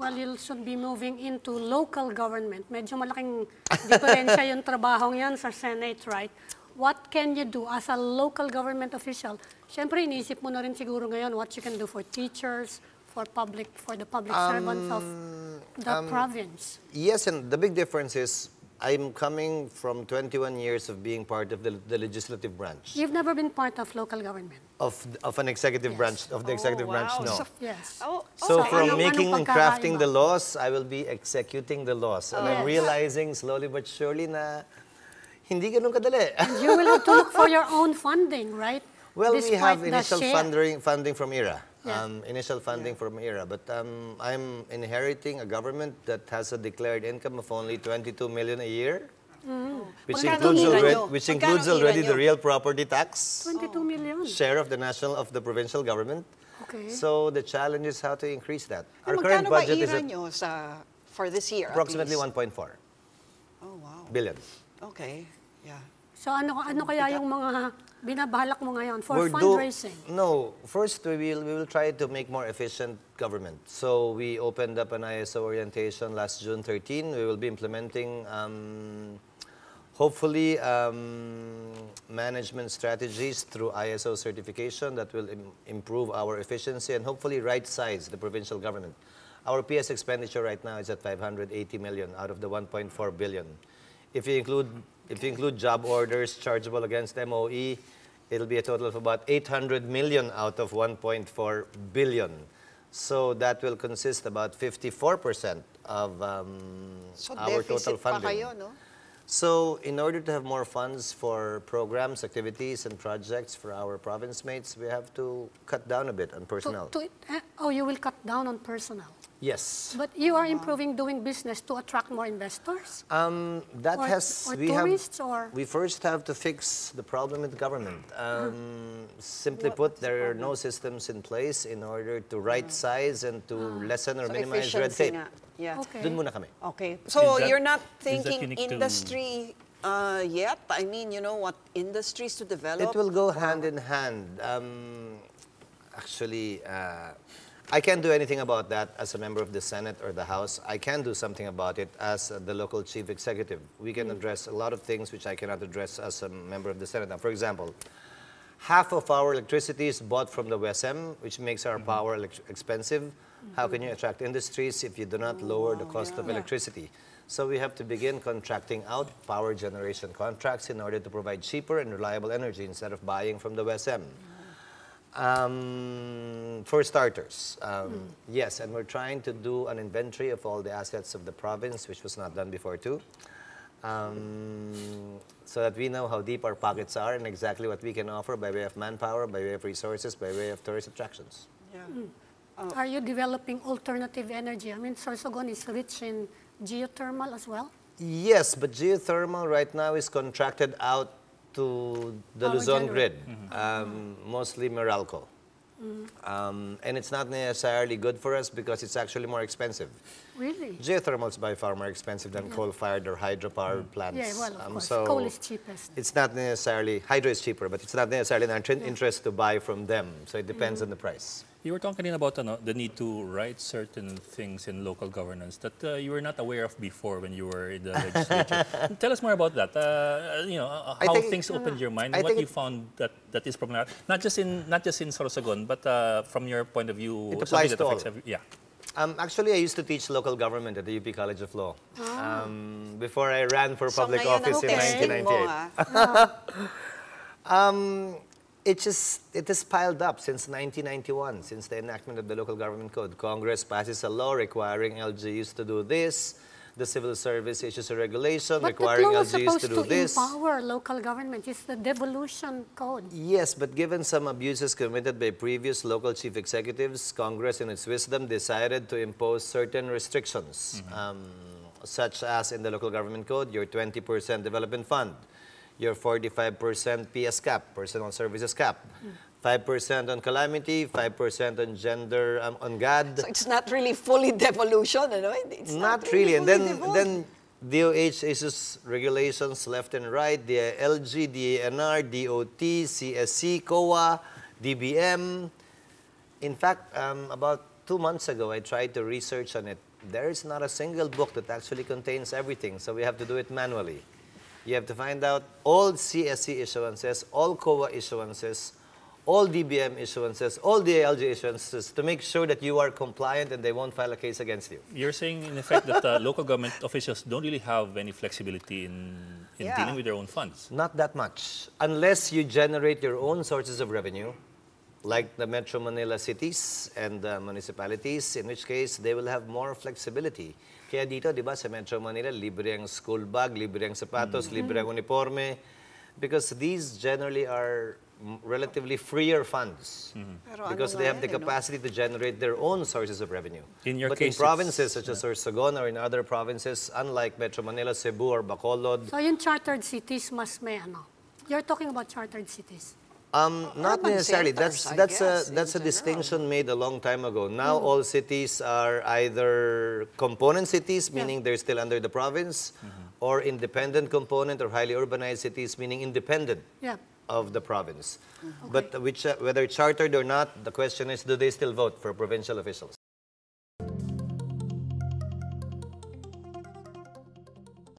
Well, you should be moving into local government. Medyo malaking diferensya yung trabahong yan sa Senate, right? What can you do as a local government official? Siyempre, iniisip mo na rin siguro ngayon what you can do for teachers, for the public servants of the province. Yes, and the big difference is I'm coming from 21 years of being part of the legislative branch. You've never been part of local government? Of an executive branch, of the executive branch, no. Yes. So from making and crafting the laws, I will be executing the laws. And I'm realizing slowly but surely na hindi ganun kadali. And you will have to look for your own funding, right? Well, we have initial funding from ERA. Yeah. Initial funding from ERA, but I'm inheriting a government that has a declared income of only 22 million a year, which includes already the real property tax, 22 million share of the provincial government. Okay. So the challenge is how to increase that. Our current budget is for this year, approximately 1.4 billion. Okay. Yeah. So ano kaya yung mga binabalak mo ngayon for fundraising? No, first we will try to make more efficient government. So we opened up an ISO orientation last June 13. We will be implementing, hopefully, management strategies through ISO certification that will improve our efficiency and hopefully right-size the provincial government. Our PS expenditure right now is at 580 million out of the 1.4 billion. If you include job orders chargeable against MOE, it'll be a total of about 800 million out of 1.4 billion. So that will consist about 54% of our total funding. Kayo, no? So in order to have more funds for programs, activities, and projects for our province mates, we have to cut down a bit on personnel. You will cut down on personnel? Yes. But you are improving doing business to attract more investors? We first have to fix the problem with the government. Simply put, there are no systems in place in order to right-size and to lessen or minimize red tape. Yeah. Okay. Dun muna kami. Okay. So you're not thinking industry yet? I mean, you know what industries to develop? It will go hand in hand. Actually, I can't do anything about that as a member of the Senate or the House. I can do something about it as the local chief executive. We can address a lot of things which I cannot address as a member of the Senate. Now, for example, half of our electricity is bought from the WSM, which makes our power expensive. How can you attract industries if you do not lower the cost of electricity? So we have to begin contracting out power generation contracts in order to provide cheaper and reliable energy instead of buying from the WSM. For starters, yes, and we're trying to do an inventory of all the assets of the province, which was not done before too, so that we know how deep our pockets are and exactly what we can offer by way of manpower, by way of resources, by way of tourist attractions. Yeah. Are you developing alternative energy? I mean, Sorsogon is rich in geothermal as well? Yes, but geothermal right now is contracted out to the Luzon grid, mostly Meralco. And it's not necessarily good for us because it's actually more expensive. Really? Geothermal is by far more expensive than coal-fired or hydropower plants. Yeah, well, of course. So coal is cheapest. It's not necessarily, hydro is cheaper, but it's not necessarily in our interest to buy from them. So it depends on the price. You were talking about the need to write certain things in local governance that you were not aware of before when you were in the legislature. Tell us more about that. How things opened your mind and what you found that is problematic. Not just in Sorsogon, but from your point of view, it applies to all. Actually, I used to teach local government at the UP College of Law before I ran for public office in 1998. It has piled up since 1991, since the enactment of the Local Government Code. Congress passes a law requiring LGUs to do this. The Civil Service issues a regulation requiring LGUs to do this. But the law is supposed to empower local government. It's the devolution code. Yes, but given some abuses committed by previous local chief executives, Congress in its wisdom decided to impose certain restrictions, such as in the Local Government Code, your 20% development fund, your 45% PS cap, personal services cap, 5% on calamity, 5% on gender, on GAD. So it's not really fully devolution, you know? It's not really. And then DOH issues regulations left and right, the LG, DANR, DOT, CSC, COA, DBM. In fact, about 2 months ago, I tried to research on it. There is not a single book that actually contains everything, so we have to do it manually. You have to find out all CSC issuances, all COA issuances, all DBM issuances, all DALG issuances to make sure that you are compliant and they won't file a case against you. You're saying, in effect, that local government officials don't really have any flexibility in dealing with their own funds. Not that much. Unless you generate your own sources of revenue, like the Metro Manila cities and municipalities, in which case they will have more flexibility. Kaya dito, di ba, sa Metro Manila, libre ang school bag, libre ang sapatos, libre ang uniforme, because these generally are relatively freer funds because they have the capacity to generate their own sources of revenue. But in provinces such as Sorsogon or in other provinces, unlike Metro Manila, Cebu, or Bacolod. So yung chartered cities mas may ano? You're talking about chartered cities? Not necessarily. That's a distinction made a long time ago. Now all cities are either component cities, meaning they're still under the province, or independent component or highly urbanized cities, meaning independent of the province. But whether chartered or not, the question is, do they still vote for provincial officials?